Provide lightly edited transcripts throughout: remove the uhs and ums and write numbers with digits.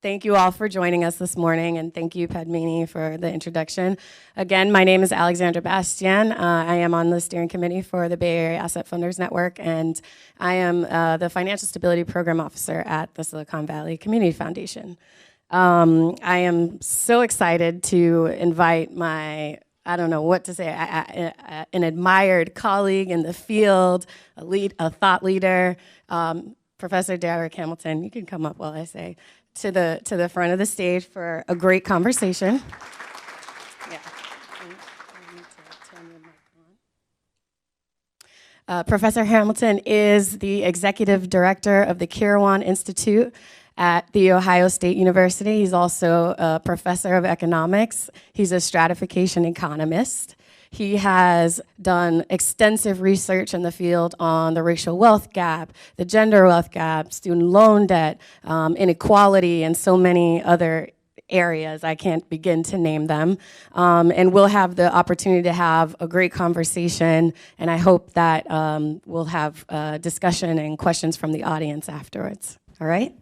Thank you all for joining us this morning, and thank you, Padmini, for the introduction. Again, my name is Alexandra Bastien. I am on the steering committee for the Bay Area Asset Funders Network, and I am the Financial Stability Program Officer at the Silicon Valley Community Foundation. I am so excited to invite my, I don't know what to say, an admired colleague in the field, a thought leader, Professor Darrick Hamilton. You can come up while I say, to the front of the stage for a great conversation. Yeah. Professor Hamilton is the executive director of the Kirwan Institute at The Ohio State University. He's also a professor of economics. He's a stratification economist. He has done extensive research in the field on the racial wealth gap, the gender wealth gap, student loan debt, inequality, and so many other areas. I can't begin to name them. And we'll have the opportunity to have a great conversation, and I hope that we'll have discussion and questions from the audience afterwards. All right?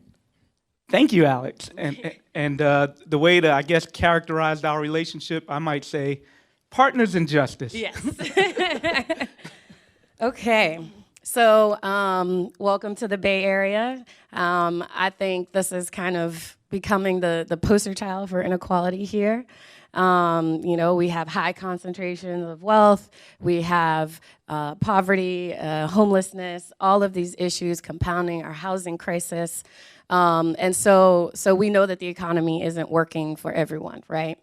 Thank you, Alex. And the way to, I guess, characterize our relationship, I might say, partners in justice. Yes. Okay. So welcome to the Bay Area. I think this is kind of becoming the poster child for inequality here. You know, we have high concentrations of wealth. We have poverty, homelessness, all of these issues compounding our housing crisis. And so we know that the economy isn't working for everyone, right?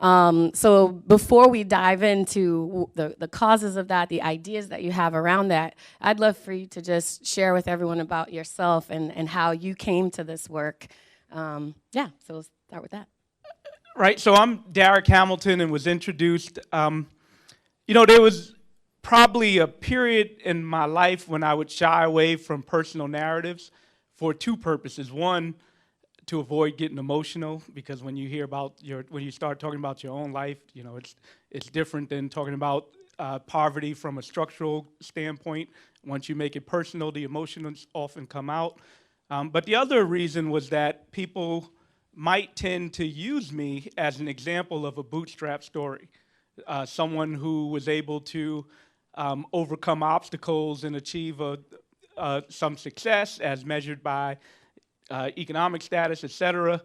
So before we dive into the causes of that, the ideas that you have around that, I'd love for you to just share with everyone about yourself and how you came to this work. Yeah, so we'll start with that. Right, so I'm Darrick Hamilton and was introduced. You know, there was probably a period in my life when I would shy away from personal narratives for two purposes. One, to avoid getting emotional, because when you hear about when you start talking about your own life, you know, it's different than talking about poverty from a structural standpoint. Once you make it personal, the emotions often come out. But the other reason was that people might tend to use me as an example of a bootstrap story, someone who was able to overcome obstacles and achieve some success as measured by economic status, et cetera.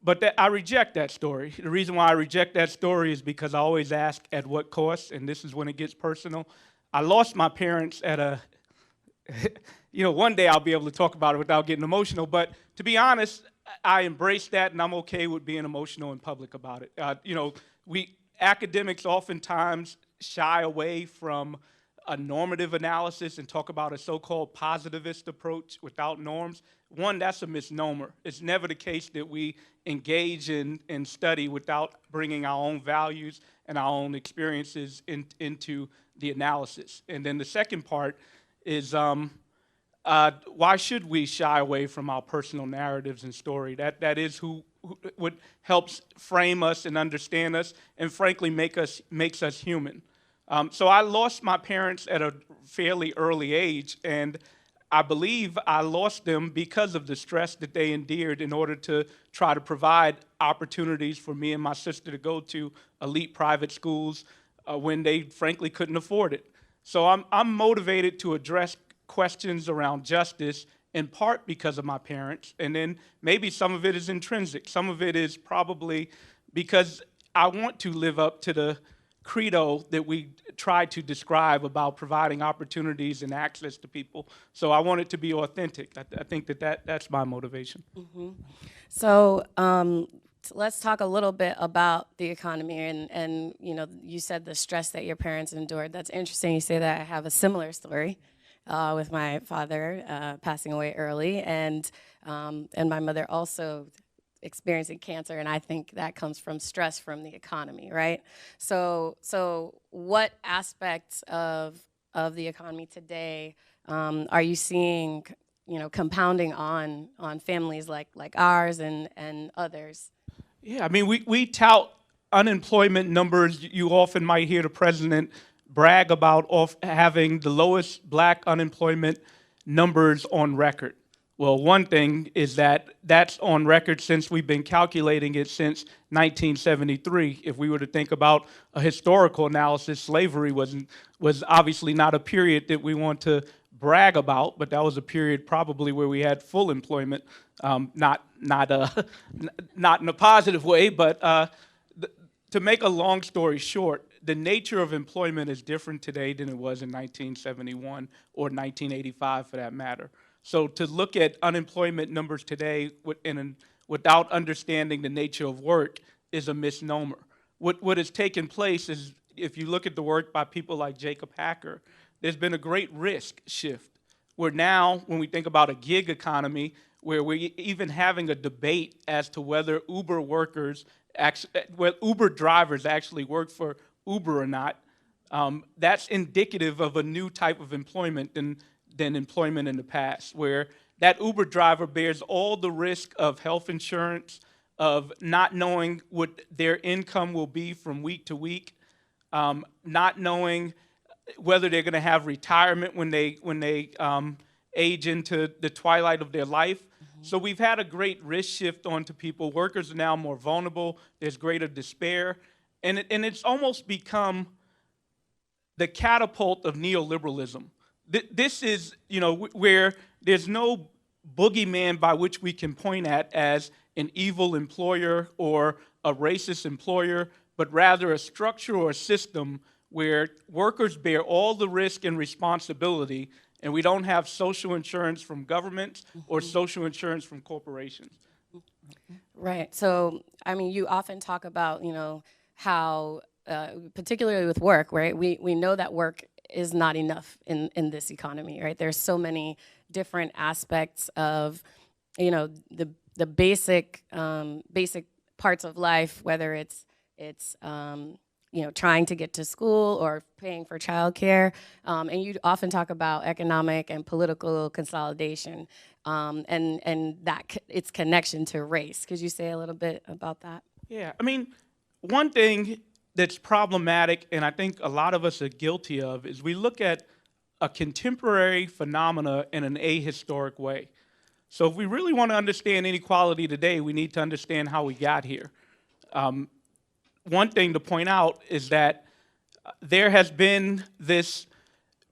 But I reject that story. The reason why I reject that story is because I always ask at what cost, and this is when it gets personal. I lost my parents at a, you know, one day I'll be able to talk about it without getting emotional, but to be honest, I embrace that and I'm okay with being emotional in public about it. You know, academics oftentimes shy away from a normative analysis and talk about a so-called positivist approach without norms. One, that's a misnomer. It's never the case that we engage in study without bringing our own values and our own experiences into the analysis. And then the second part is why should we shy away from our personal narratives and story? That is what helps frame us and understand us and frankly makes us human. So I lost my parents at a fairly early age, and I believe I lost them because of the stress that they endured in order to try to provide opportunities for me and my sister to go to elite private schools when they frankly couldn't afford it. So I'm motivated to address questions around justice in part because of my parents, and then maybe some of it is intrinsic. Some of it is probably because I want to live up to the credo that we try to describe about providing opportunities and access to people. So I want it to be authentic. I think that's my motivation. Mm-hmm. So let's talk a little bit about the economy and you know, you said the stress that your parents endured. That's interesting you say that. I have a similar story with my father passing away early and my mother also experiencing cancer, and I think that comes from stress from the economy, right? So what aspects of the economy today are you seeing, you know, compounding on families like ours and others? Yeah, I mean, we tout unemployment numbers. You often might hear the president brag about having the lowest black unemployment numbers on record. Well, one thing is that that's on record since we've been calculating it since 1973. If we were to think about a historical analysis, slavery was obviously not a period that we want to brag about, but that was a period probably where we had full employment, not in a positive way, but to make a long story short, the nature of employment is different today than it was in 1971 or 1985 for that matter. So to look at unemployment numbers today without understanding the nature of work is a misnomer. What has taken place is, if you look at the work by people like Jacob Hacker, there's been a great risk shift, where now, when we think about a gig economy, where we're even having a debate as to whether Uber drivers actually work for Uber or not, that's indicative of a new type of employment than employment in the past, where that Uber driver bears all the risk of health insurance, of not knowing what their income will be from week to week, not knowing whether they're going to have retirement when they age into the twilight of their life. Mm-hmm. So we've had a great risk shift onto people. Workers are now more vulnerable. There's greater despair. And it's almost become the catapult of neoliberalism. This is, where there's no boogeyman by which we can point at as an evil employer or a racist employer, but rather a structure or a system where workers bear all the risk and responsibility, and we don't have social insurance from governments or social insurance from corporations. Right. So, you often talk about, how, particularly with work, right? We know that work is not enough in this economy, right? There's so many different aspects of, the basic parts of life, whether it's trying to get to school or paying for childcare, and you often talk about economic and political consolidation, and that its connection to race. Could you say a little bit about that? Yeah, one thing that's problematic, and I think a lot of us are guilty of, is we look at a contemporary phenomena in an ahistoric way. So if we really want to understand inequality today, we need to understand how we got here. One thing to point out is that there has been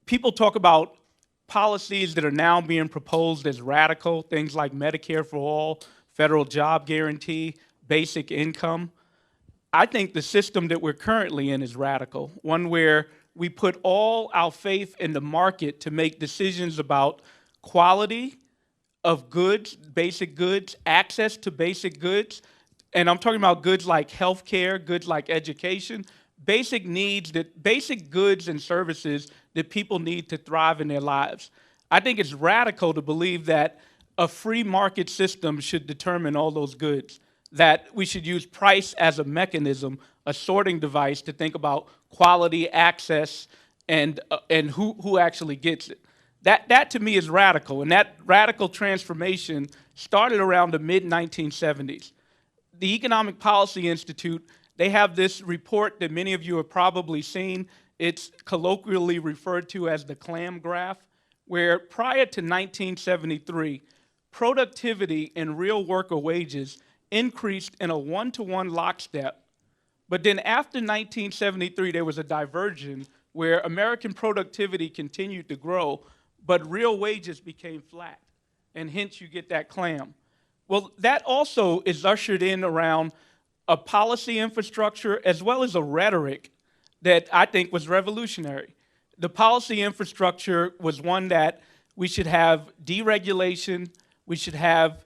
people talk about policies that are now being proposed as radical, things like Medicare for all, federal job guarantee, basic income. I think the system that we're currently in is radical, one where we put all our faith in the market to make decisions about quality of goods, basic goods, access to basic goods, and I'm talking about goods like healthcare, goods like education, basic goods and services that people need to thrive in their lives. I think it's radical to believe that a free market system should determine all those goods, that we should use price as a mechanism, a sorting device to think about quality, access, and who actually gets it. That to me is radical, and that radical transformation started around the mid-1970s. The Economic Policy Institute, they have this report that many of you have probably seen. It's colloquially referred to as the clam graph, where prior to 1973, productivity and real worker wages increased in a one-to-one lockstep. But then after 1973, there was a diversion where American productivity continued to grow, but real wages became flat, and hence you get that clam. Well, that also is ushered in around a policy infrastructure as well as a rhetoric that I think was revolutionary. The policy infrastructure was one that we should have deregulation, we should have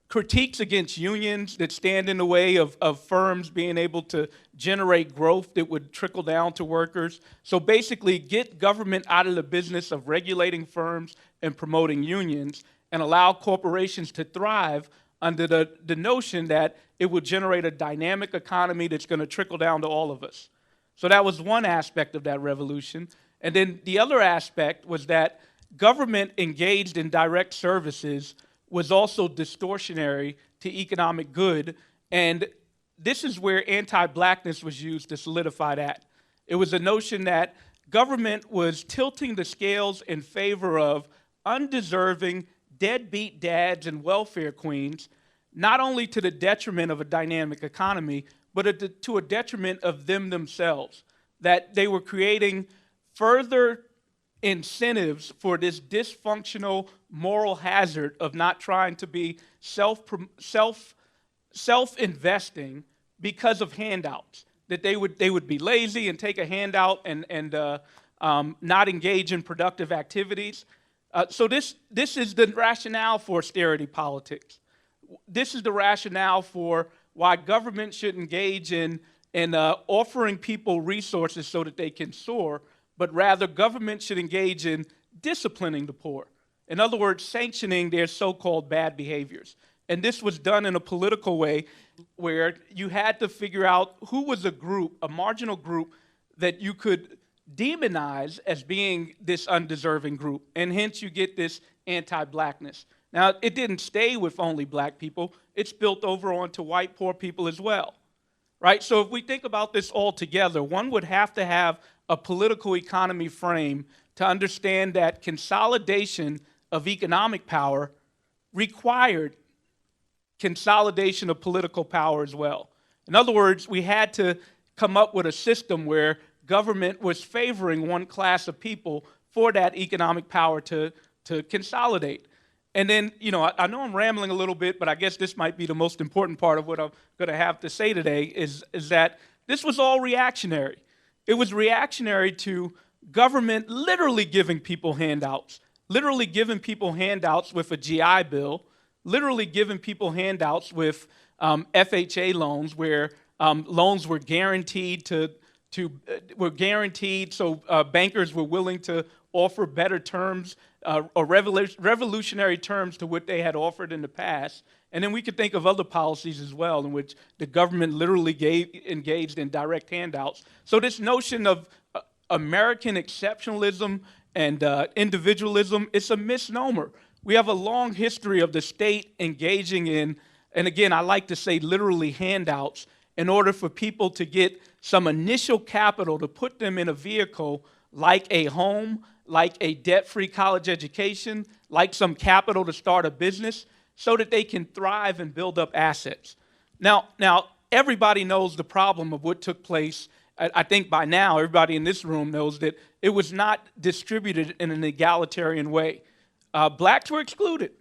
critiques against unions that stand in the way of firms being able to generate growth that would trickle down to workers. So basically get government out of the business of regulating firms and promoting unions, and allow corporations to thrive under the notion that it will generate a dynamic economy that's going to trickle down to all of us. So that was one aspect of that revolution. And then the other aspect was that government engaged in direct services was also distortionary to economic good, and this is where anti-blackness was used to solidify that. It was a notion that government was tilting the scales in favor of undeserving, deadbeat dads and welfare queens, not only to the detriment of a dynamic economy, but to a detriment of them themselves, that they were creating further incentives for this dysfunctional moral hazard of not trying to be self-investing because of handouts. That they would be lazy and take a handout and not engage in productive activities. So this is the rationale for austerity politics. This is the rationale for why government should engage in offering people resources so that they can soar, but rather government should engage in disciplining the poor. In other words, sanctioning their so-called bad behaviors. And this was done in a political way where you had to figure out who was a group, a marginal group, that you could demonize as being this undeserving group. And hence you get this anti-blackness. Now, it didn't stay with only black people. It spilled over onto white poor people as well, right? So if we think about this all together, one would have to have a political economy frame to understand that consolidation of economic power required consolidation of political power as well. In other words, we had to come up with a system where government was favoring one class of people for that economic power to consolidate. And then, I know I'm rambling a little bit, but I guess this might be the most important part of what I'm going to have to say today is that this was all reactionary. It was reactionary to government literally giving people handouts, literally giving people handouts with a GI Bill, literally giving people handouts with FHA loans where loans were guaranteed so bankers were willing to offer better terms or revolutionary terms to what they had offered in the past. And then we could think of other policies as well in which the government literally engaged in direct handouts. So this notion of American exceptionalism and individualism, it's a misnomer. We have a long history of the state engaging in, and again, I like to say literally handouts, in order for people to get some initial capital to put them in a vehicle like a home, like a debt-free college education, like some capital to start a business, so that they can thrive and build up assets. Now, everybody knows the problem of what took place. I think by now, everybody in this room knows that it was not distributed in an egalitarian way. Blacks were excluded.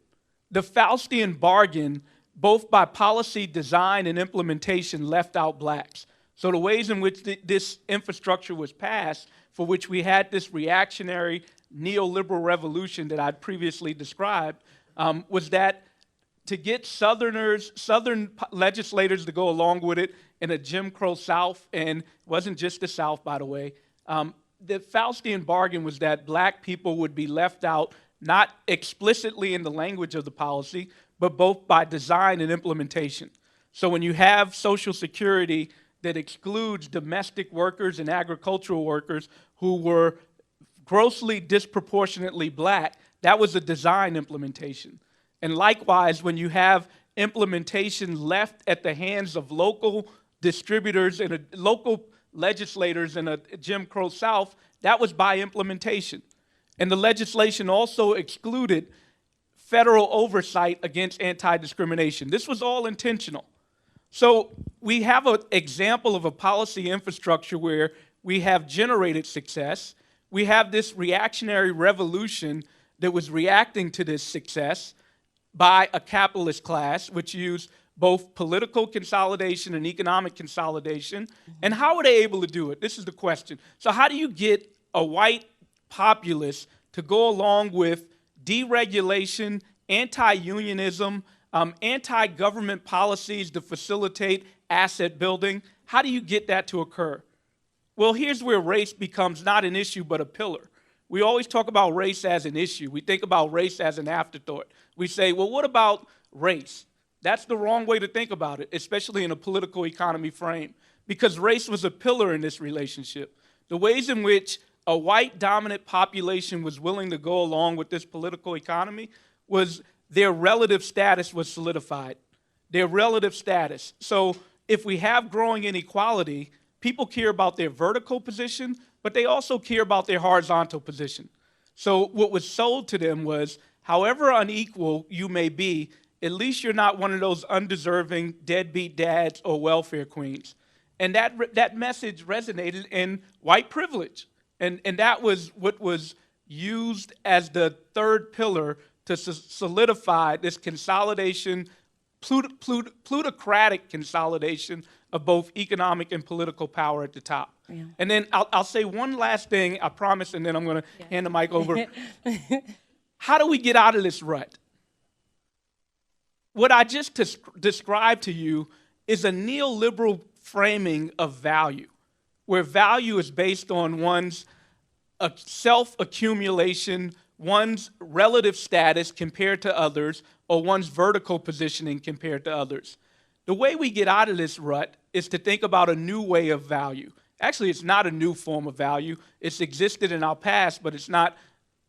The Faustian bargain, both by policy design and implementation, left out blacks. So the ways in which this infrastructure was passed, for which we had this reactionary neoliberal revolution that I'd previously described, was that to get Southern legislators to go along with it in a Jim Crow South, and it wasn't just the South, by the way, the Faustian bargain was that black people would be left out, not explicitly in the language of the policy, but both by design and implementation. So when you have Social Security that excludes domestic workers and agricultural workers who were grossly disproportionately black, that was a design implementation. And likewise, when you have implementation left at the hands of local distributors and local legislators in a Jim Crow South, that was by implementation. And the legislation also excluded federal oversight against anti-discrimination. This was all intentional. So we have an example of a policy infrastructure where we have generated success. We have this reactionary revolution that was reacting to this success by a capitalist class, which used both political consolidation and economic consolidation. And how were they able to do it? This is the question. So how do you get a white populace to go along with deregulation, anti-unionism, anti-government policies to facilitate asset building? How do you get that to occur? Well, here's where race becomes not an issue but a pillar. We always talk about race as an issue. We think about race as an afterthought. We say, well, what about race? That's the wrong way to think about it, especially in a political economy frame, because race was a pillar in this relationship. The ways in which a white dominant population was willing to go along with this political economy was their relative status was solidified, their relative status. So if we have growing inequality, people care about their vertical position, but they also care about their horizontal position. So what was sold to them was, however unequal you may be, at least you're not one of those undeserving deadbeat dads or welfare queens. And that message resonated in white privilege. And that was what was used as the third pillar to solidify this consolidation, plutocratic consolidation of both economic and political power at the top. Yeah. And then I'll say one last thing, I promise, and then I'm going to hand the mic over. How do we get out of this rut? What I just described to you is a neoliberal framing of value, where value is based on one's self-accumulation, one's relative status compared to others, or one's vertical positioning compared to others. The way we get out of this rut is to think about a new way of value. Actually, it's not a new form of value. It's existed in our past, but it's not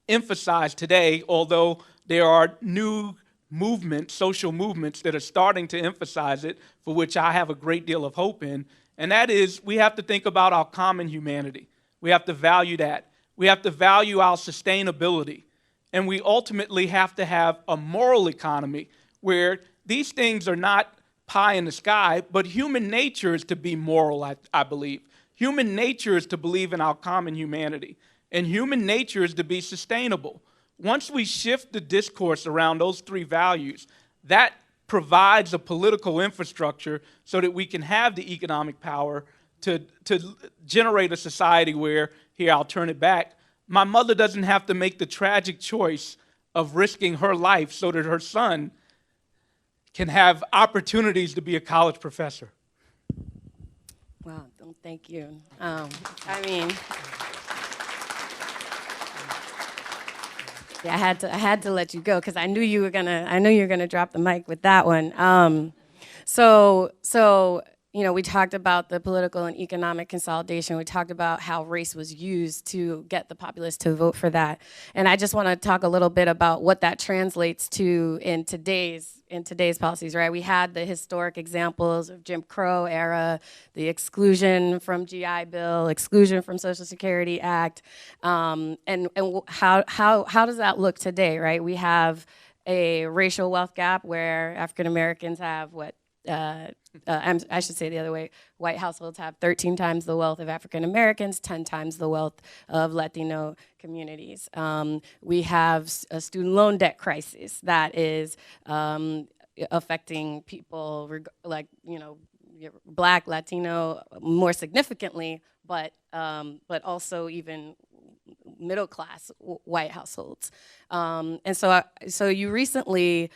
emphasized today, although there are new movements, social movements, that are starting to emphasize it, for which I have a great deal of hope in. And that is, we have to think about our common humanity. We have to value that. We have to value our sustainability. And we ultimately have to have a moral economy where these things are not pie in the sky, but human nature is to be moral, I believe. Human nature is to believe in our common humanity. And human nature is to be sustainable. Once we shift the discourse around those three values, that provides a political infrastructure so that we can have the economic power to generate a society where, here, I'll turn it back, my mother doesn't have to make the tragic choice of risking her life so that her son can have opportunities to be a college professor. Wow, thank you. I mean, yeah, I had to let you go because I knew you were gonna drop the mic with that one. So we talked about the political and economic consolidation. We talked about how race was used to get the populace to vote for that. And I just want to talk a little bit about what that translates to in today's policies, right? We had the historic examples of Jim Crow era, the exclusion from GI Bill, exclusion from Social Security Act, and how does that look today, right? We have a racial wealth gap where African Americans have I should say the other way, white households have 13 times the wealth of African Americans, 10 times the wealth of Latino communities. We have a student loan debt crisis that is affecting people like, Black, Latino more significantly, but also even middle class white households. And so you recently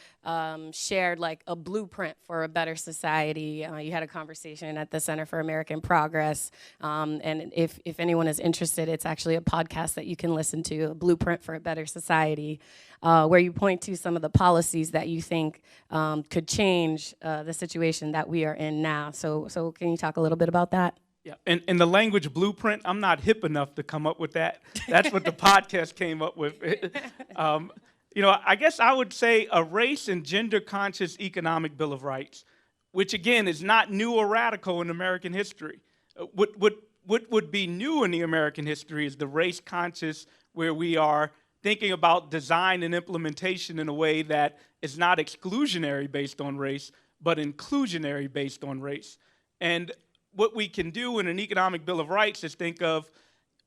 shared like a blueprint for a better society. You had a conversation at the Center for American Progress. And if anyone is interested, it's actually a podcast that you can listen to, A Blueprint for a Better Society, where you point to some of the policies that you think could change the situation that we are in now. So can you talk a little bit about that? Yeah, and the language blueprint, I'm not hip enough to come up with that. That's what the podcast came up with. I guess I would say a race and gender-conscious economic Bill of Rights, which again is not new or radical in American history. What would be new in the American history is the race-conscious, where we are thinking about design and implementation in a way that is not exclusionary based on race, but inclusionary based on race. And what we can do in an economic Bill of Rights is think of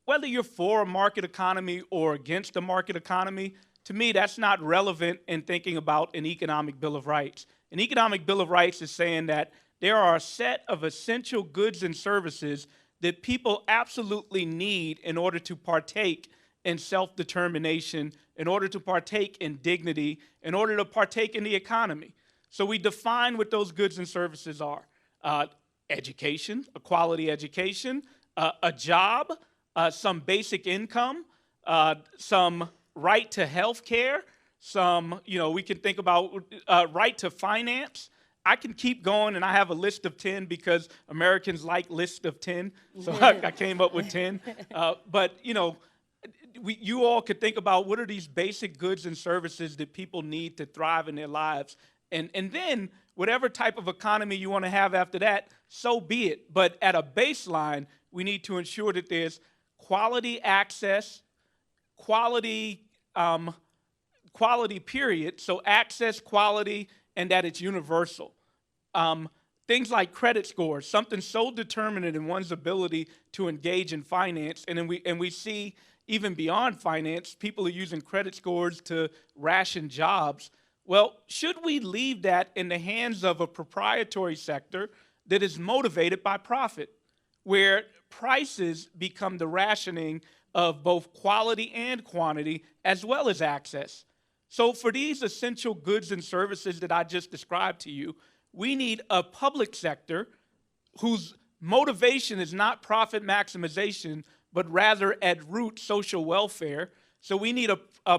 whether you're for a market economy or against a market economy. To me, that's not relevant in thinking about an economic Bill of Rights. An economic Bill of Rights is saying that there are a set of essential goods and services that people absolutely need in order to partake in self-determination, in order to partake in dignity, in order to partake in the economy. So we define what those goods and services are. Education, a quality education, a job, some basic income, some right to health care, we can think about right to finance. I can keep going, and I have a list of 10 because Americans like lists of 10, so I came up with 10. But you all could think about what are these basic goods and services that people need to thrive in their lives, and then whatever type of economy you want to have after that, so be it. But at a baseline, we need to ensure that there's quality access, quality, quality period, so access, quality, and that it's universal. Things like credit scores, something so determinant in one's ability to engage in finance, and then we see even beyond finance, people are using credit scores to ration jobs. Well, should we leave that in the hands of a proprietary sector that is motivated by profit, where prices become the rationing of both quality and quantity, as well as access? So for these essential goods and services that I just described to you, we need a public sector whose motivation is not profit maximization, but rather at root social welfare. So we need a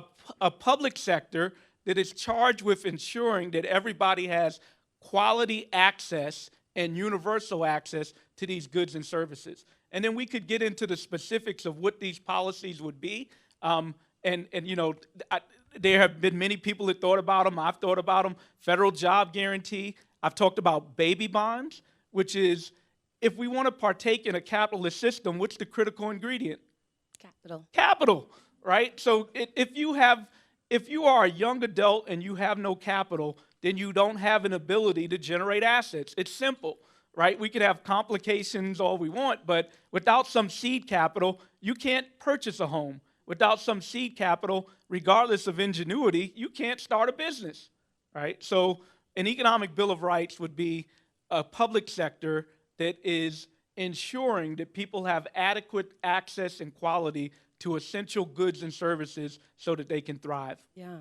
public sector that is charged with ensuring that everybody has quality access and universal access to these goods and services. And then we could get into the specifics of what these policies would be. There have been many people that thought about them. I've thought about them. Federal job guarantee. I've talked about baby bonds, which is, if we want to partake in a capitalist system, what's the critical ingredient? Capital. Capital, right? So if you are a young adult and you have no capital, then you don't have an ability to generate assets. It's simple, right? We could have complications all we want, but without some seed capital, you can't purchase a home. Without some seed capital, regardless of ingenuity, you can't start a business, right? So an economic bill of rights would be a public sector that is ensuring that people have adequate access and quality to essential goods and services so that they can thrive. Yeah.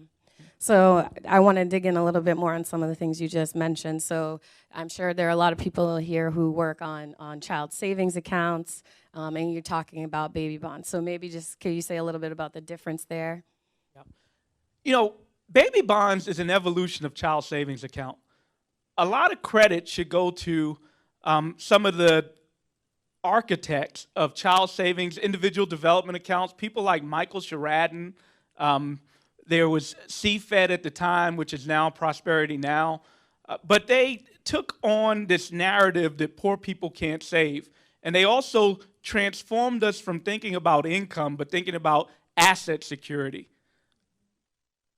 So I want to dig in a little bit more on some of the things you just mentioned. So I'm sure there are a lot of people here who work on child savings accounts, and you're talking about baby bonds. So maybe just, can you say a little bit about the difference there? Yeah. You know, baby bonds is an evolution of child savings account. A lot of credit should go to some of the architects of child savings, individual development accounts, people like Michael Sheridan. There was CFED at the time, which is now Prosperity Now. But they took on this narrative that poor people can't save. And they also transformed us from thinking about income, but thinking about asset security.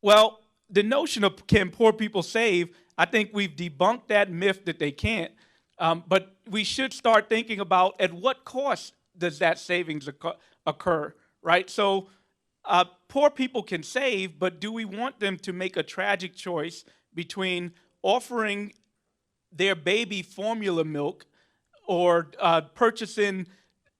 Well, the notion of can poor people save, I think we've debunked that myth that they can't. But we should start thinking about at what cost does that savings occur, right? So poor people can save, but do we want them to make a tragic choice between offering their baby formula milk or purchasing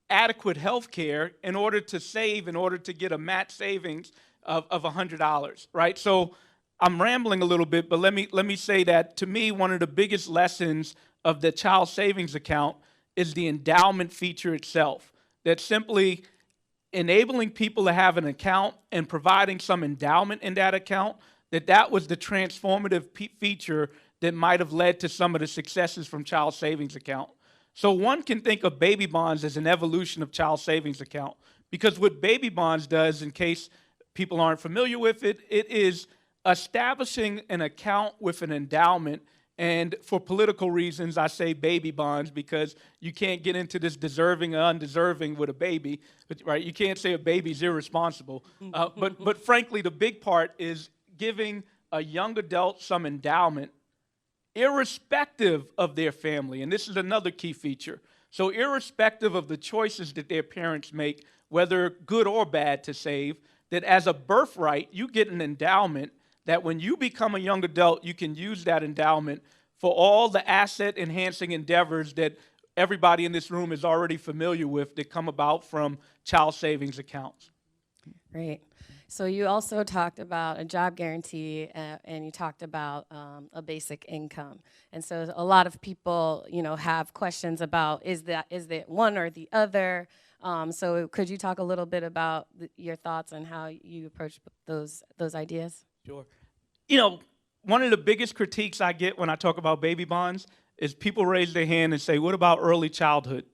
adequate health care in order to save, in order to get a match savings of $100, right? So I'm rambling a little bit, but let me say that to me, one of the biggest lessons of the child savings account is the endowment feature itself. That simply enabling people to have an account and providing some endowment in that account, that was the transformative feature that might have led to some of the successes from child savings account. So one can think of baby bonds as an evolution of child savings account, because what baby bonds does, in case people aren't familiar with it, it is establishing an account with an endowment. And for political reasons, I say baby bonds because you can't get into this deserving or undeserving with a baby, right? You can't say a baby's irresponsible. But frankly, the big part is giving a young adult some endowment irrespective of their family. And this is another key feature. So irrespective of the choices that their parents make, whether good or bad to save, that as a birthright, you get an endowment that when you become a young adult, you can use that endowment for all the asset-enhancing endeavors that everybody in this room is already familiar with that come about from child savings accounts. Great. So you also talked about a job guarantee, and you talked about a basic income. And so a lot of people, have questions about is it one or the other? So could you talk a little bit about your thoughts on how you approach those ideas? Sure. One of the biggest critiques I get when I talk about baby bonds is people raise their hand and say, what about early childhood?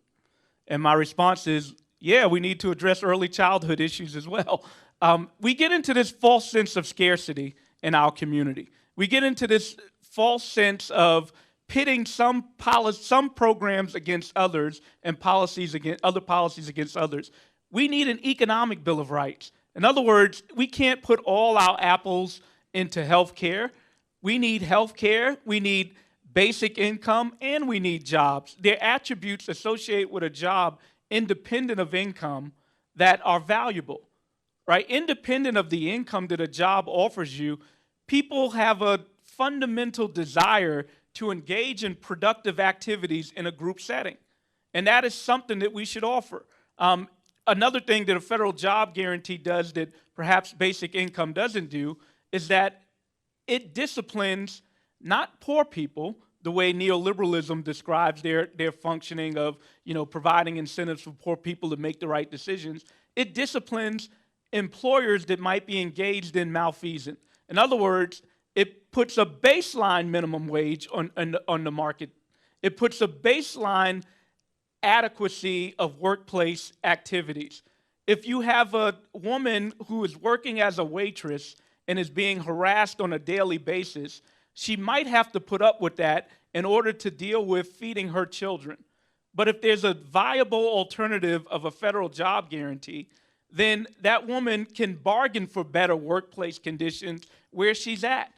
And my response is, yeah, we need to address early childhood issues as well. We get into this false sense of scarcity in our community. We get into this false sense of pitting some programs against others and other policies against others. We need an economic bill of rights. In other words, we can't put all our apples into healthcare. We need healthcare, we need basic income, and we need jobs. There are attributes associated with a job independent of income that are valuable, right? Independent of the income that a job offers you, people have a fundamental desire to engage in productive activities in a group setting. And that is something that we should offer. Another thing that a federal job guarantee does that perhaps basic income doesn't do is that it disciplines not poor people, the way neoliberalism describes their functioning of, providing incentives for poor people to make the right decisions. It disciplines employers that might be engaged in malfeasance. In other words, it puts a baseline minimum wage on the market. It puts a baseline adequacy of workplace activities. If you have a woman who is working as a waitress and is being harassed on a daily basis, she might have to put up with that in order to deal with feeding her children. But if there's a viable alternative of a federal job guarantee, then that woman can bargain for better workplace conditions where she's at,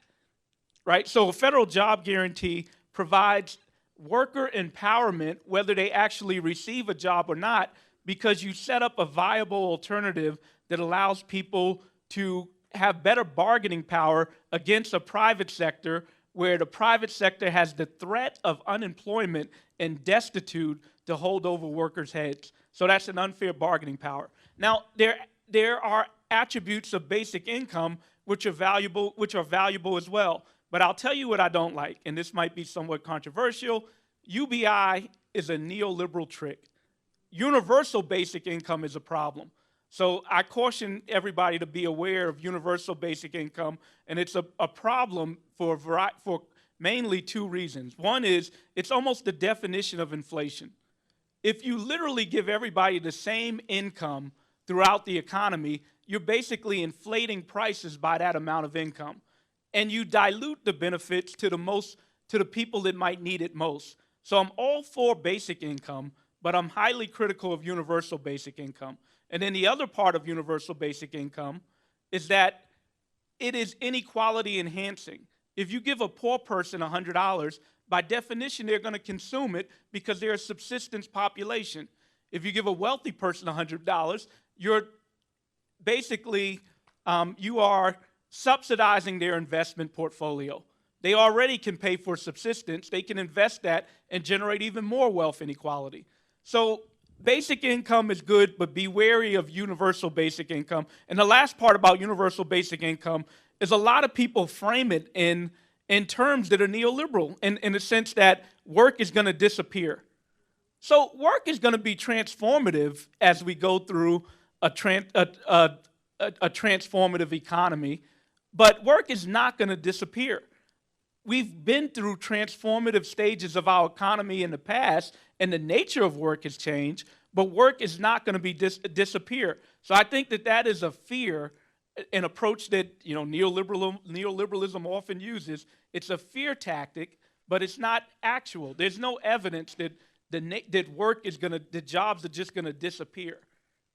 right? So a federal job guarantee provides worker empowerment, whether they actually receive a job or not, because you set up a viable alternative that allows people to have better bargaining power against a private sector where the private sector has the threat of unemployment and destitute to hold over workers' heads. So that's an unfair bargaining power. Now, there are attributes of basic income which are valuable as well. But I'll tell you what I don't like, and this might be somewhat controversial. UBI is a neoliberal trick. Universal basic income is a problem. So I caution everybody to be aware of universal basic income, and it's a problem for mainly two reasons. One is it's almost the definition of inflation. If you literally give everybody the same income throughout the economy, you're basically inflating prices by that amount of income. And you dilute the benefits to the people that might need it most. So I'm all for basic income, but I'm highly critical of universal basic income. And then the other part of universal basic income is that it is inequality enhancing. If you give a poor person $100, by definition, they're going to consume it because they're a subsistence population. If you give a wealthy person $100, you're basically, you are subsidizing their investment portfolio. They already can pay for subsistence. They can invest that and generate even more wealth inequality. So basic income is good, but be wary of universal basic income. And the last part about universal basic income is a lot of people frame it in terms that are neoliberal, in the sense that work is going to disappear. So work is going to be transformative as we go through a transformative economy, but work is not going to disappear. We've been through transformative stages of our economy in the past, and the nature of work has changed, but work is not going to be disappear. So I think that is a fear, an approach that neoliberalism often uses. It's a fear tactic, but it's not actual. There's no evidence that that jobs are just going to disappear.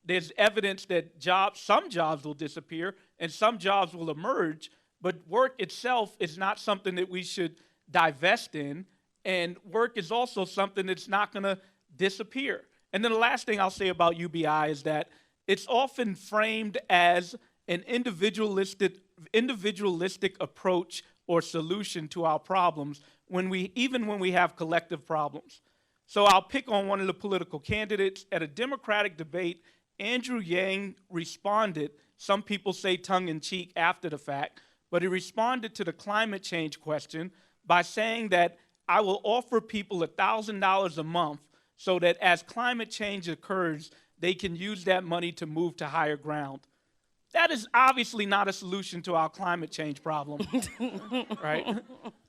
There's evidence that some jobs will disappear and some jobs will emerge, but work itself is not something that we should divest in, and work is also something that's not going to disappear. And then the last thing I'll say about UBI is that it's often framed as an individualistic approach or solution to our problems even when we have collective problems. So I'll pick on one of the political candidates. At a Democratic debate, Andrew Yang responded, some people say tongue-in-cheek after the fact, but he responded to the climate change question by saying that I will offer people $1,000 a month so that as climate change occurs, they can use that money to move to higher ground. That is obviously not a solution to our climate change problem, right?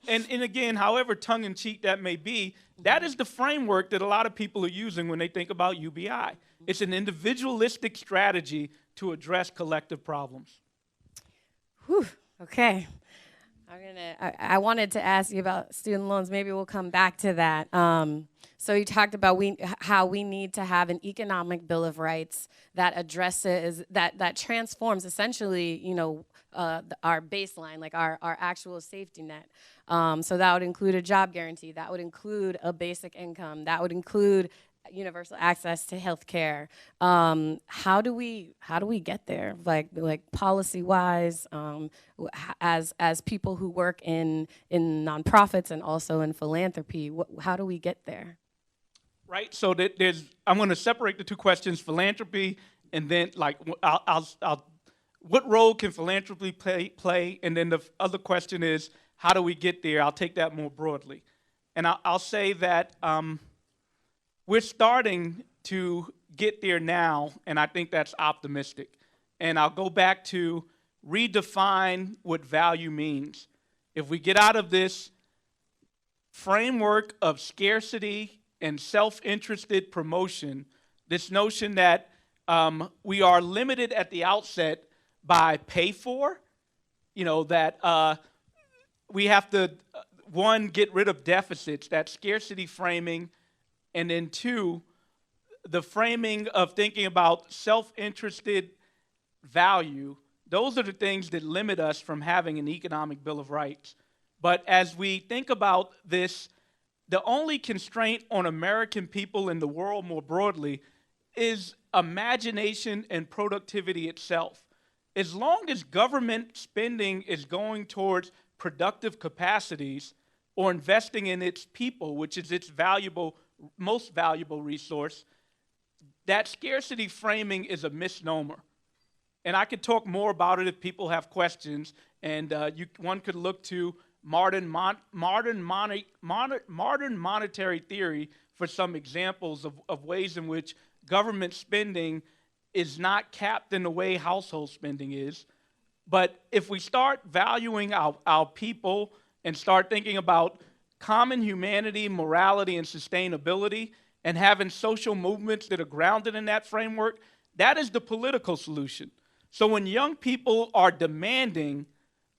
And again, however tongue-in-cheek that may be, that is the framework that a lot of people are using when they think about UBI. It's an individualistic strategy to address collective problems. Whew, okay. I wanted to ask you about student loans. Maybe we'll come back to that. So you talked about how we need to have an economic bill of rights that addresses, that transforms essentially, our baseline, like our actual safety net. So that would include a job guarantee. That would include a basic income. That would include universal access to health care. How do we get there? Like policy wise, as people who work in nonprofits and also in philanthropy, how do we get there? Right. So I'm going to separate the two questions: philanthropy, and then what role can philanthropy play? And then the other question is, how do we get there? I'll take that more broadly, and I'll say that. We're starting to get there now, and I think that's optimistic. And I'll go back to redefine what value means. If we get out of this framework of scarcity and self-interested promotion, this notion that we are limited at the outset by pay for, that we have to, one, get rid of deficits, that scarcity framing. And then two, the framing of thinking about self-interested value. Those are the things that limit us from having an economic bill of rights. But as we think about this, the only constraint on American people in the world more broadly is imagination and productivity itself. As long as government spending is going towards productive capacities or investing in its people, which is its most valuable resource, that scarcity framing is a misnomer. And I could talk more about it if people have questions. And one could look to modern monetary theory for some examples of ways in which government spending is not capped in the way household spending is. But if we start valuing our people and start thinking about common humanity, morality, and sustainability, and having social movements that are grounded in that framework, that is the political solution. So when young people are demanding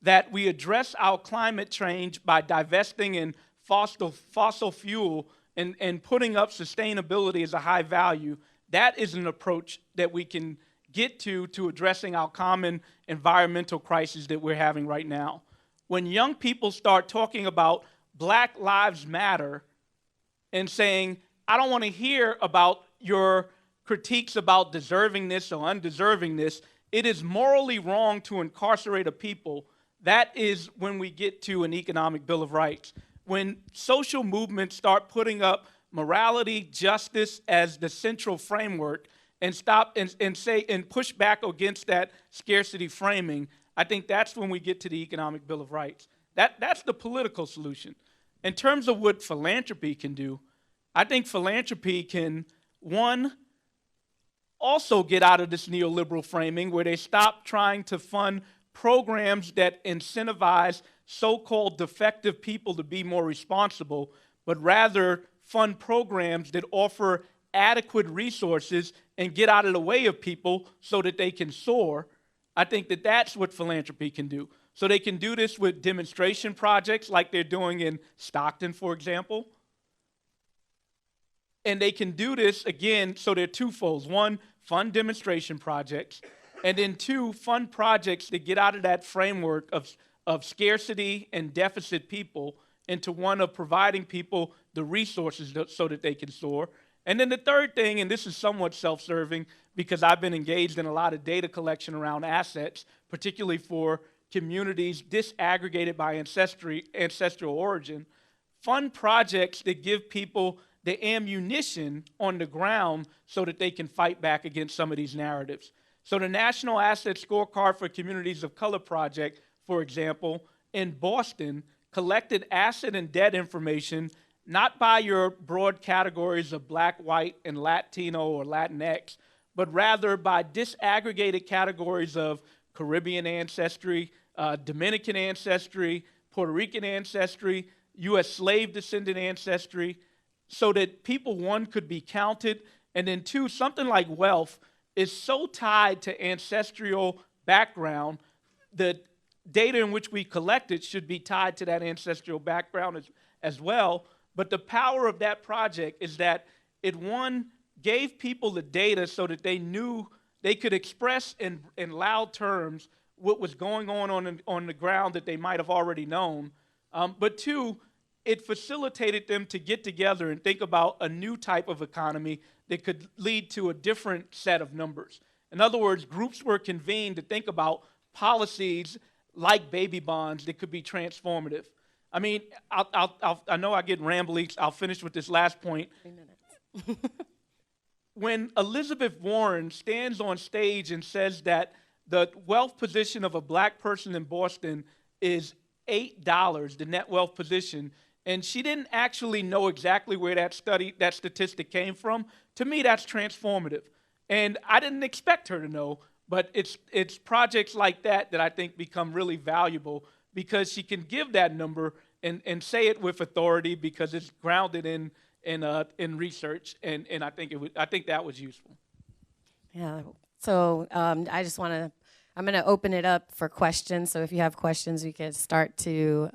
that we address our climate change by divesting in fossil fuel and putting up sustainability as a high value, that is an approach that we can get to addressing our common environmental crisis that we're having right now. When young people start talking about Black Lives Matter and saying, I don't want to hear about your critiques about deservingness or undeservingness. It is morally wrong to incarcerate a people. That is when we get to an economic bill of rights. When social movements start putting up morality, justice as the central framework and push back against that scarcity framing, I think that's when we get to the economic bill of rights. That's the political solution. In terms of what philanthropy can do, I think philanthropy can, one, also get out of this neoliberal framing where they stop trying to fund programs that incentivize so-called defective people to be more responsible, but rather fund programs that offer adequate resources and get out of the way of people so that they can soar. I think that that's what philanthropy can do. So they can do this with demonstration projects like they're doing in Stockton, for example. And they can do this, again, so they're twofolds. One, fund demonstration projects, and then two, fund projects that get out of that framework of scarcity and deficit people into one of providing people the resources so that they can soar. And then the third thing, and this is somewhat self-serving because I've been engaged in a lot of data collection around assets, particularly for communities disaggregated by ancestral origin, fund projects that give people the ammunition on the ground so that they can fight back against some of these narratives. So the National Asset Scorecard for Communities of Color Project, for example, in Boston, collected asset and debt information not by your broad categories of Black, white, and Latino or Latinx, but rather by disaggregated categories of Caribbean ancestry, Dominican ancestry, Puerto Rican ancestry, U.S. slave descendant ancestry, so that people, one, could be counted, and then two, something like wealth is so tied to ancestral background that data in which we collect it should be tied to that ancestral background as well. But the power of that project is that it, one, gave people the data so that they knew they could express in loud terms what was going on the ground that they might have already known. But two, it facilitated them to get together and think about a new type of economy that could lead to a different set of numbers. In other words, groups were convened to think about policies like baby bonds that could be transformative. I mean, I know I get rambly. I'll finish with this last point. 3 minutes. When Elizabeth Warren stands on stage and says that the wealth position of a black person in Boston is $8, the net wealth position, and she didn't actually know exactly where that statistic came from, to me that's transformative. And I didn't expect her to know, but it's projects like that that I think become really valuable because she can give that number and say it with authority because it's grounded in research, and I think that was useful. Yeah. So I'm going to open it up for questions. So if you have questions, we can start to.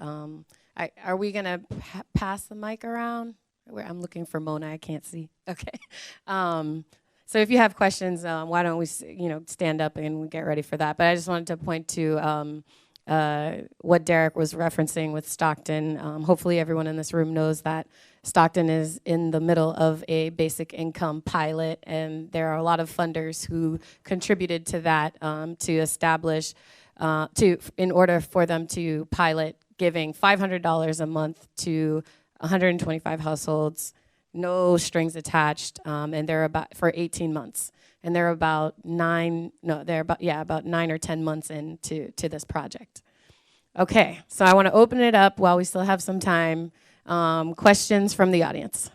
Are we going to pass the mic around? I'm looking for Mona. I can't see. Okay. So if you have questions, why don't we stand up and we get ready for that? But I just wanted to point to what Darrick was referencing with Stockton. Hopefully everyone in this room knows that Stockton is in the middle of a basic income pilot, and there are a lot of funders who contributed to that to establish, in order for them to pilot giving $500 a month to 125 households, no strings attached, and they're about for 18 months. And they're about about 9 or 10 months into this project. Okay, so I want to open it up while we still have some time. Questions from the audience.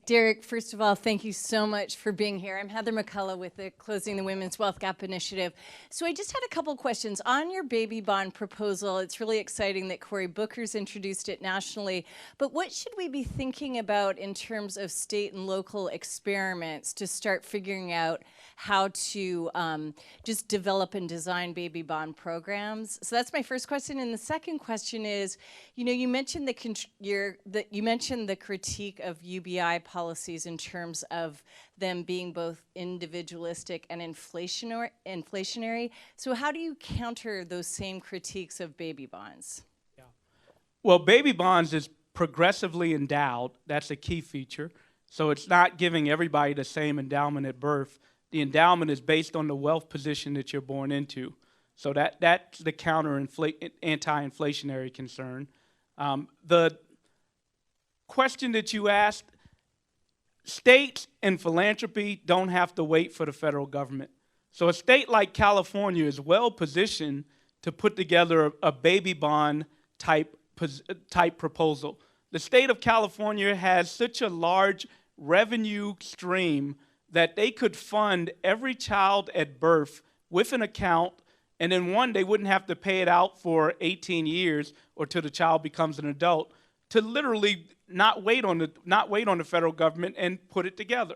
Darrick, first of all, thank you so much for being here. I'm Heather McCullough with the Closing the Women's Wealth Gap Initiative. So I just had a couple questions. On your baby bond proposal, it's really exciting that Cory Booker's introduced it nationally, but what should we be thinking about in terms of state and local experiments to start figuring out how to just develop and design baby bond programs? So that's my first question. And the second question is, you mentioned you mentioned the critique of UBI policies in terms of them being both individualistic and inflationary. So how do you counter those same critiques of baby bonds? Yeah. Well, baby bonds is progressively endowed. That's a key feature. So it's not giving everybody the same endowment at birth. The endowment is based on the wealth position that you're born into. So that's the anti-inflationary concern. The question that you asked, states and philanthropy don't have to wait for the federal government. So a state like California is well positioned to put together a baby bond type proposal. The state of California has such a large revenue stream that they could fund every child at birth with an account, and then one, they wouldn't have to pay it out for 18 years or till the child becomes an adult, to literally not wait on the federal government and put it together.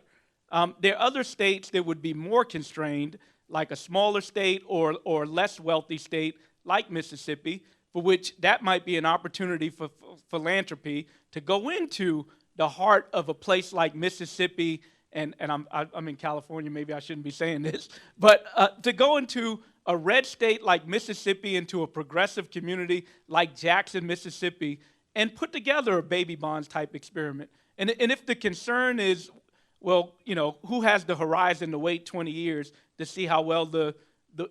There are other states that would be more constrained, like a smaller state or less wealthy state like Mississippi, for which that might be an opportunity for philanthropy to go into the heart of a place like Mississippi, and I'm in California, maybe I shouldn't be saying this, but to go into a red state like Mississippi, into a progressive community like Jackson, Mississippi, and put together a baby bonds type experiment. And if the concern is, well, who has the horizon to wait 20 years to see how well the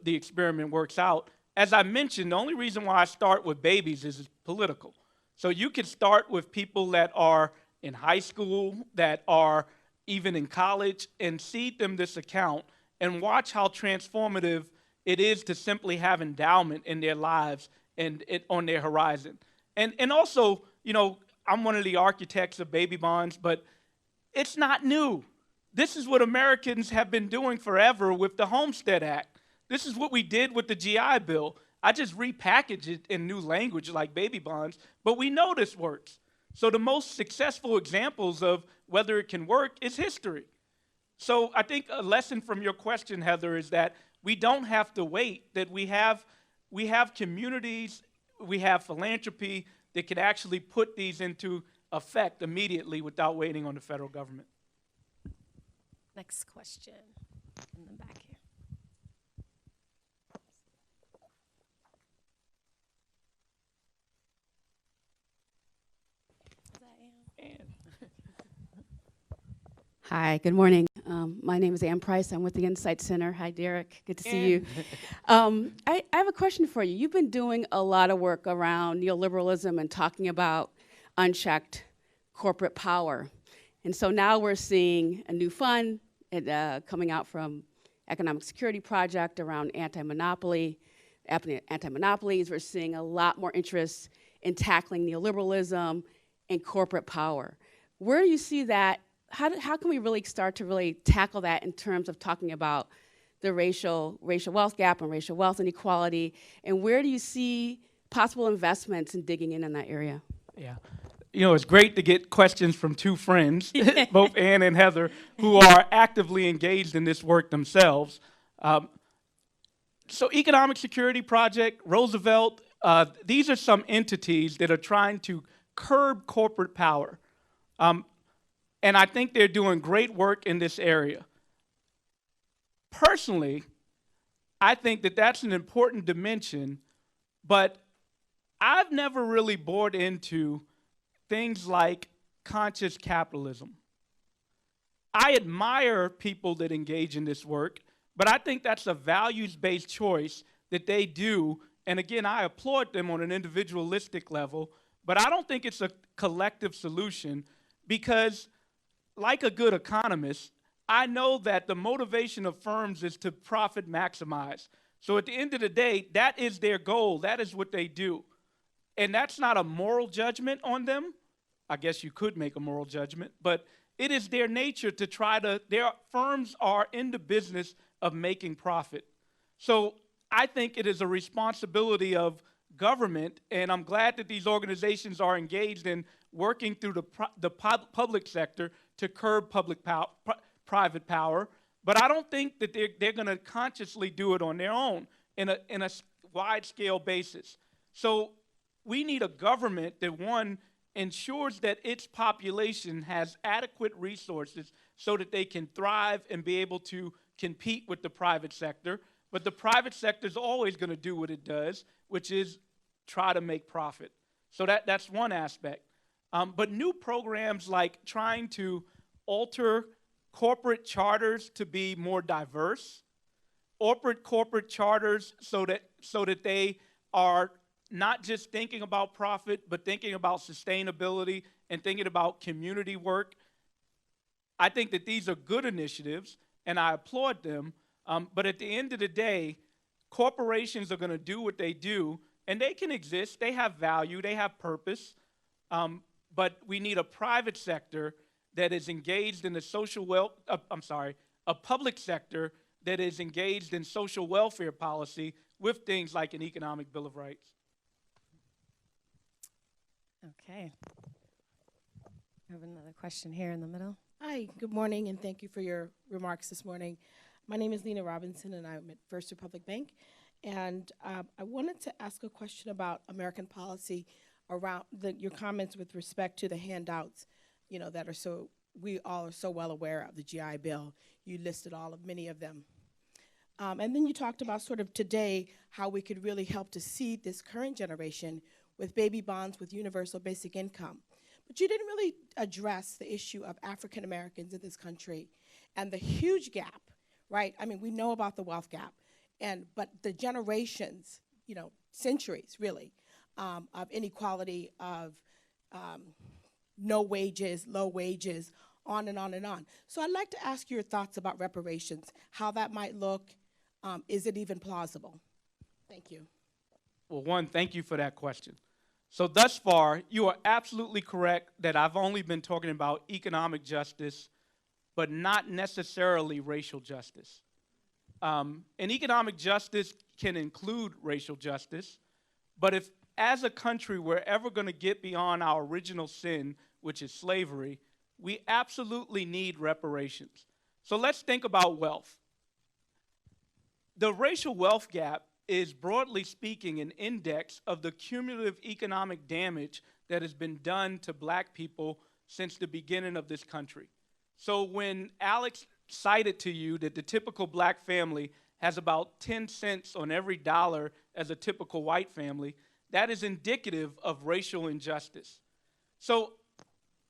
experiment works out, as I mentioned, the only reason why I start with babies is political. So you can start with people that are in high school, that are even in college, and seed them this account and watch how transformative it is to simply have endowment in their lives and on their horizon. And also, I'm one of the architects of baby bonds, but it's not new. This is what Americans have been doing forever with the Homestead Act. This is what we did with the GI Bill. I just repackaged it in new language like baby bonds, but we know this works. So the most successful examples of whether it can work is history. So I think a lesson from your question, Heather, is that we don't have to wait, that we have communities, we have philanthropy that can actually put these into effect immediately without waiting on the federal government. Next question in the back here. Hi, good morning. My name is Ann Price. I'm with the Insight Center. Hi, Darrick. Good to see you. I have a question for you. You've been doing a lot of work around neoliberalism and talking about unchecked corporate power. And so now we're seeing a new fund coming out from Economic Security Project around anti-monopolies. We're seeing a lot more interest in tackling neoliberalism and corporate power. Where do you see that? How can we really start to really tackle that in terms of talking about the racial wealth gap and racial wealth inequality? And where do you see possible investments in digging in that area? Yeah. You know, it's great to get questions from two friends, both Ann and Heather, who are actively engaged in this work themselves. So Economic Security Project, Roosevelt, these are some entities that are trying to curb corporate power. And I think they're doing great work in this area. Personally, I think that that's an important dimension, but I've never really bought into things like conscious capitalism. I admire people that engage in this work, but I think that's a values-based choice that they do. And again, I applaud them on an individualistic level, but I don't think it's a collective solution because, like a good economist, I know that the motivation of firms is to profit maximize. So at the end of the day, that is their goal. That is what they do. And that's not a moral judgment on them. I guess you could make a moral judgment, but it is their nature to their firms are in the business of making profit. So I think it is a responsibility of government, and I'm glad that these organizations are engaged in working through the public sector to curb private power, but I don't think that they're going to consciously do it on their own in a wide-scale basis. So we need a government that, one, ensures that its population has adequate resources so that they can thrive and be able to compete with the private sector. But the private sector is always going to do what it does, which is try to make profit. So that's one aspect. But new programs like trying to alter corporate charters to be more diverse, corporate charters so that they are not just thinking about profit, but thinking about sustainability and thinking about community work. I think that these are good initiatives, and I applaud them. But at the end of the day, corporations are going to do what they do, and they can exist. They have value. They have purpose. But we need a private sector that is engaged in the a public sector that is engaged in social welfare policy with things like an economic Bill of Rights. Okay. I have another question here in the middle. Hi, good morning, and thank you for your remarks this morning. My name is Lena Robinson, and I'm at First Republic Bank. And I wanted to ask a question about American policy around your comments with respect to the handouts, that are we all are so well aware of, the GI Bill. You listed many of them. And then you talked about sort of today how we could really help to seed this current generation with baby bonds with universal basic income. But you didn't really address the issue of African Americans in this country and the huge gap, right? I mean, we know about the wealth gap, but the generations, centuries really, of inequality, of no wages, low wages, on and on and on. So I'd like to ask your thoughts about reparations, how that might look. Is it even plausible? Thank you. Well, one, thank you for that question. So thus far, you are absolutely correct that I've only been talking about economic justice, but not necessarily racial justice. And economic justice can include racial justice, but if as a country we're ever going to get beyond our original sin, which is slavery, we absolutely need reparations. So let's think about wealth. The racial wealth gap is, broadly speaking, an index of the cumulative economic damage that has been done to black people since the beginning of this country. So when Alex cited to you that the typical black family has about 10 cents on every dollar as a typical white family, that is indicative of racial injustice. So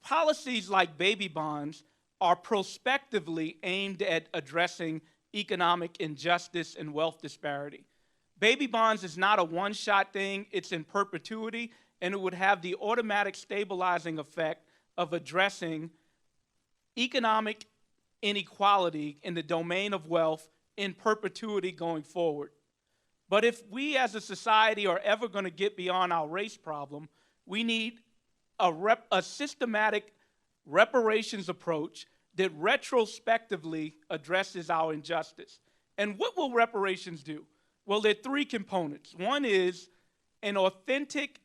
policies like baby bonds are prospectively aimed at addressing economic injustice and wealth disparity. Baby bonds is not a one-shot thing, it's in perpetuity, and it would have the automatic stabilizing effect of addressing economic inequality in the domain of wealth in perpetuity going forward. But if we as a society are ever going to get beyond our race problem, we need a systematic reparations approach that retrospectively addresses our injustice. And what will reparations do? Well, there are three components. One is an authentic,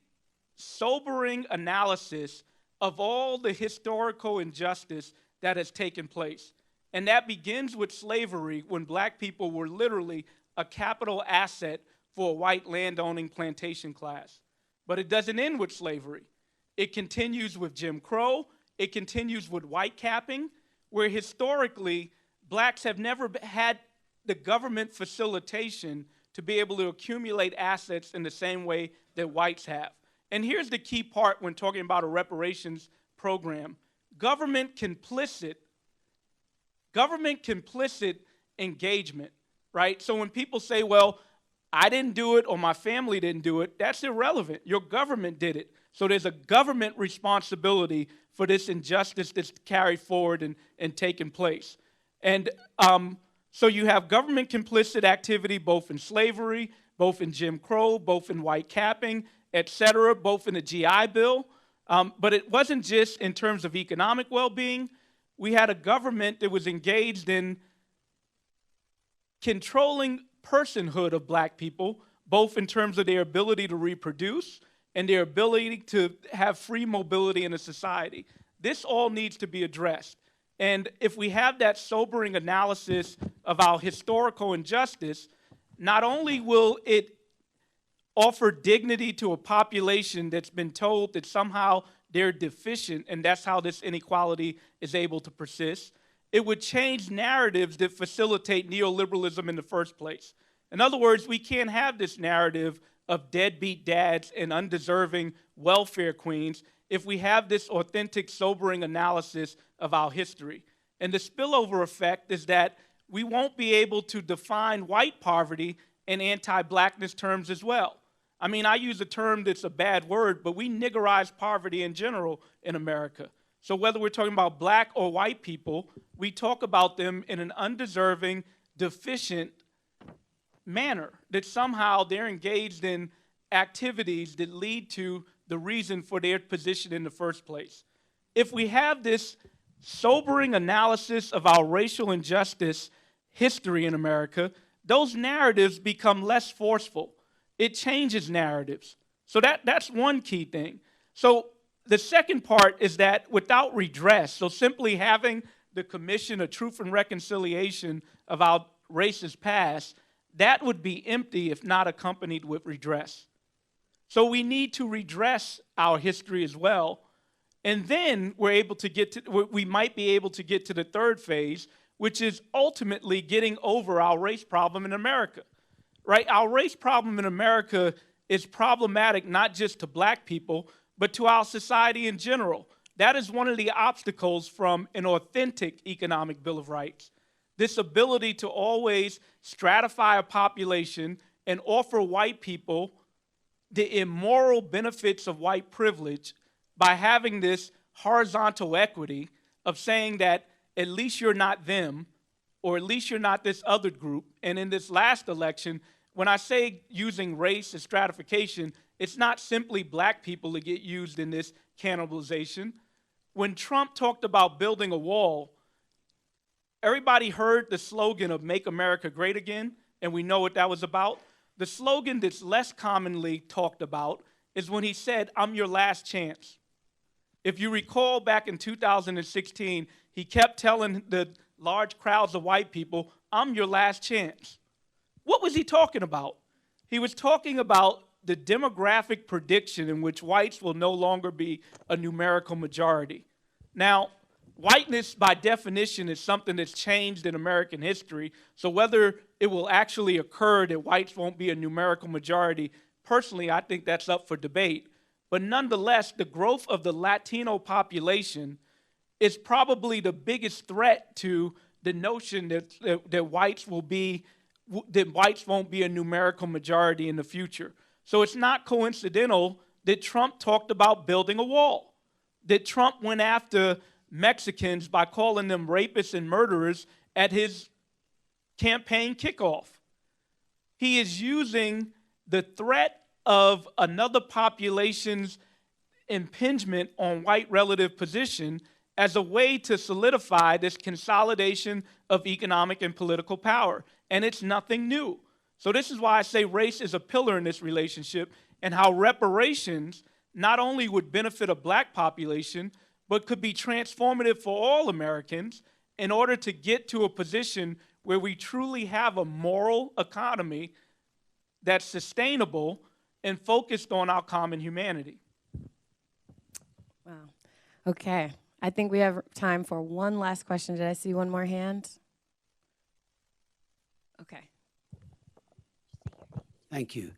sobering analysis of all the historical injustice that has taken place. And that begins with slavery, when black people were literally a capital asset for a white landowning plantation class. But it doesn't end with slavery. It continues with Jim Crow. It continues with white capping, where historically blacks have never had the government facilitation to be able to accumulate assets in the same way that whites have. And here's the key part when talking about a reparations program. Government complicit engagement, right? So when people say, well, I didn't do it or my family didn't do it, that's irrelevant. Your government did it. So there's a government responsibility for this injustice that's carried forward and taken place. And so you have government complicit activity both in slavery, both in Jim Crow, both in white capping, et cetera, both in the GI Bill. But it wasn't just in terms of economic well-being. We had a government that was engaged in controlling personhood of black people, both in terms of their ability to reproduce and their ability to have free mobility in a society. This all needs to be addressed. And if we have that sobering analysis of our historical injustice, not only will it offer dignity to a population that's been told that somehow they're deficient, and that's how this inequality is able to persist, it would change narratives that facilitate neoliberalism in the first place. In other words, we can't have this narrative of deadbeat dads and undeserving welfare queens if we have this authentic, sobering analysis of our history. And the spillover effect is that we won't be able to define white poverty in anti-blackness terms as well. I mean, I use a term that's a bad word, but we niggerize poverty in general in America. So whether we're talking about black or white people, we talk about them in an undeserving, deficient manner, that somehow they're engaged in activities that lead to the reason for their position in the first place. If we have this sobering analysis of our racial injustice history in America, those narratives become less forceful. It changes narratives. So that's one key thing. So the second part is that without redress, so simply having the Commission of Truth and Reconciliation of our racist past, that would be empty if not accompanied with redress. So we need to redress our history as well. And then we might be able to get to the third phase, which is ultimately getting over our race problem in America. Right? Our race problem in America is problematic not just to black people, but to our society in general. That is one of the obstacles from an authentic economic Bill of Rights. This ability to always stratify a population and offer white people the immoral benefits of white privilege by having this horizontal equity of saying that at least you're not them, or at least you're not this other group. And in this last election, when I say using race as stratification, it's not simply black people that get used in this cannibalization. When Trump talked about building a wall, everybody heard the slogan of Make America Great Again, and we know what that was about. The slogan that's less commonly talked about is when he said, I'm your last chance. If you recall back in 2016, he kept telling the large crowds of white people, I'm your last chance. What was he talking about? He was talking about the demographic prediction in which whites will no longer be a numerical majority. Now, whiteness, by definition, is something that's changed in American history. So whether it will actually occur that whites won't be a numerical majority, personally, I think that's up for debate. But nonetheless, the growth of the Latino population is probably the biggest threat to the notion that whites won't be a numerical majority in the future. So it's not coincidental that Trump talked about building a wall, that Trump went after Mexicans by calling them rapists and murderers at his campaign kickoff. He is using the threat of another population's impingement on white relative position as a way to solidify this consolidation of economic and political power. And it's nothing new. So this is why I say race is a pillar in this relationship, and how reparations not only would benefit a black population, but could be transformative for all Americans in order to get to a position where we truly have a moral economy that's sustainable and focused on our common humanity. Wow. Okay. I think we have time for one last question. Did I see one more hand? Okay. Thank you.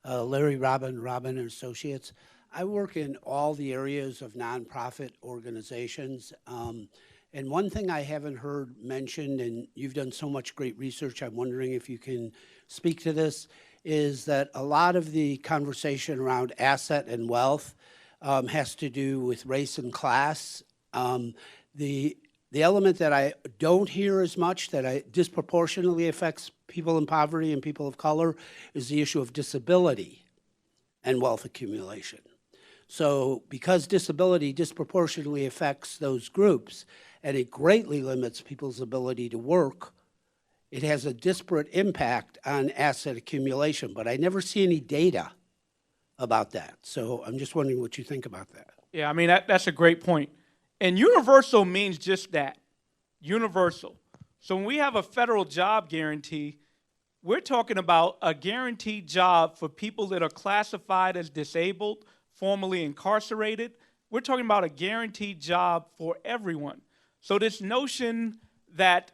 Larry Robin and Associates. I work in all the areas of nonprofit organizations. And one thing I haven't heard mentioned, and you've done so much great research, I'm wondering if you can speak to this, is that a lot of the conversation around asset and wealth has to do with race and class. The element that I don't hear as much, that disproportionately affects people in poverty and people of color, is the issue of disability and wealth accumulation. So because disability disproportionately affects those groups, and it greatly limits people's ability to work, it has a disparate impact on asset accumulation. But I never see any data about that. So I'm just wondering what you think about that. Yeah, I mean, that's a great point. And universal means just that, universal. So when we have a federal job guarantee, we're talking about a guaranteed job for people that are classified as disabled, formerly incarcerated. We're talking about a guaranteed job for everyone. So this notion that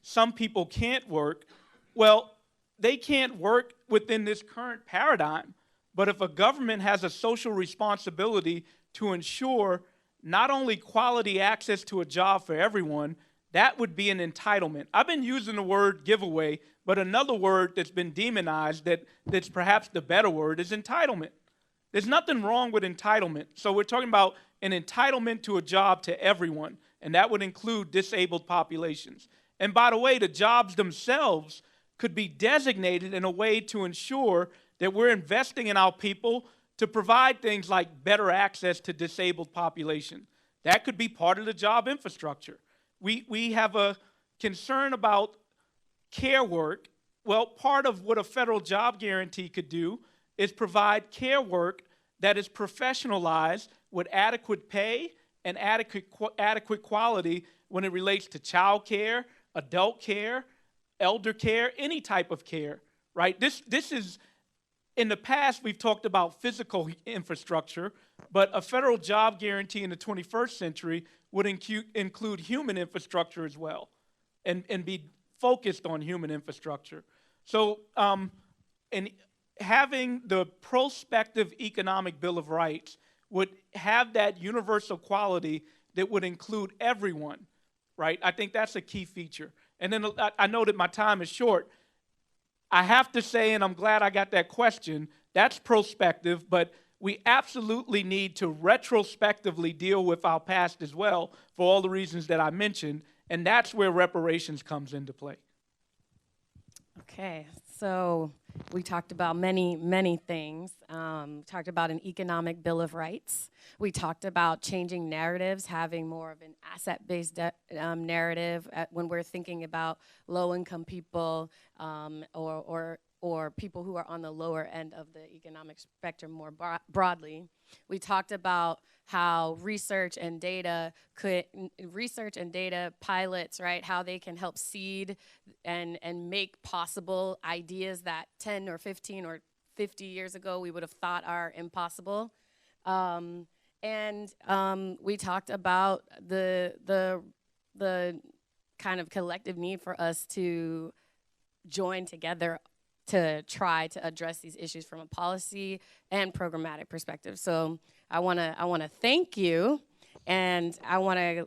some people can't work, well, they can't work within this current paradigm. But if a government has a social responsibility to ensure not only quality access to a job for everyone, that would be an entitlement. I've been using the word giveaway, but another word that's been demonized that's perhaps the better word is entitlement. There's nothing wrong with entitlement. So we're talking about an entitlement to a job to everyone, and that would include disabled populations. And by the way, the jobs themselves could be designated in a way to ensure that we're investing in our people to provide things like better access to disabled population. That could be part of the job infrastructure. We have a concern about care work. Well, part of what a federal job guarantee could do is provide care work that is professionalized with adequate pay and adequate quality when it relates to child care, adult care, elder care, any type of care, right? This is, in the past, we've talked about physical infrastructure, but a federal job guarantee in the 21st century would include human infrastructure as well, and be focused on human infrastructure. So, and having the prospective economic Bill of Rights would have that universal quality that would include everyone, right? I think that's a key feature. And then I know that my time is short. I have to say, and I'm glad I got that question, that's prospective, but we absolutely need to retrospectively deal with our past as well for all the reasons that I mentioned, and that's where reparations comes into play. Okay, so we talked about many things. Talked about an economic Bill of Rights. We talked about changing narratives, having more of an asset-based narrative when we're thinking about low-income people or people who are on the lower end of the economic spectrum more broadly. We talked about how research and data pilots, right, how they can help seed and make possible ideas that 10 or 15 or 50 years ago we would have thought are impossible. We talked about the kind of collective need for us to join together to try to address these issues from a policy and programmatic perspective. So I wanna thank you, and I wanna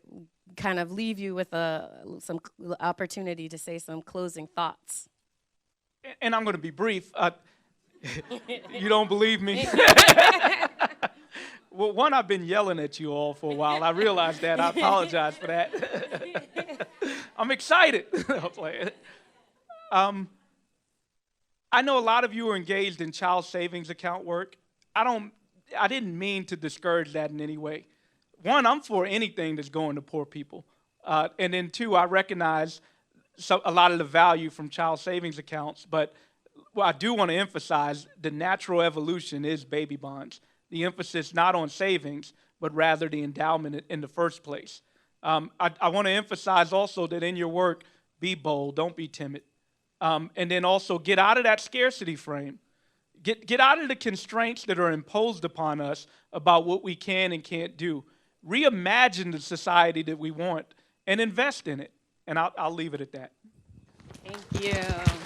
kind of leave you with some opportunity to say some closing thoughts. And I'm gonna be brief. You don't believe me? Well, one, I've been yelling at you all for a while. I realize that. I apologize for that. I'm excited. I'll play it. I know a lot of you are engaged in child savings account work. I didn't mean to discourage that in any way. One, I'm for anything that's going to poor people. And then two, I recognize a lot of the value from child savings accounts, but I do want to emphasize the natural evolution is baby bonds. The emphasis not on savings, but rather the endowment in the first place. I want to emphasize also that in your work, be bold, don't be timid. And then also get out of that scarcity frame. Get out of the constraints that are imposed upon us about what we can and can't do. Reimagine the society that we want and invest in it. And I'll leave it at that. Thank you.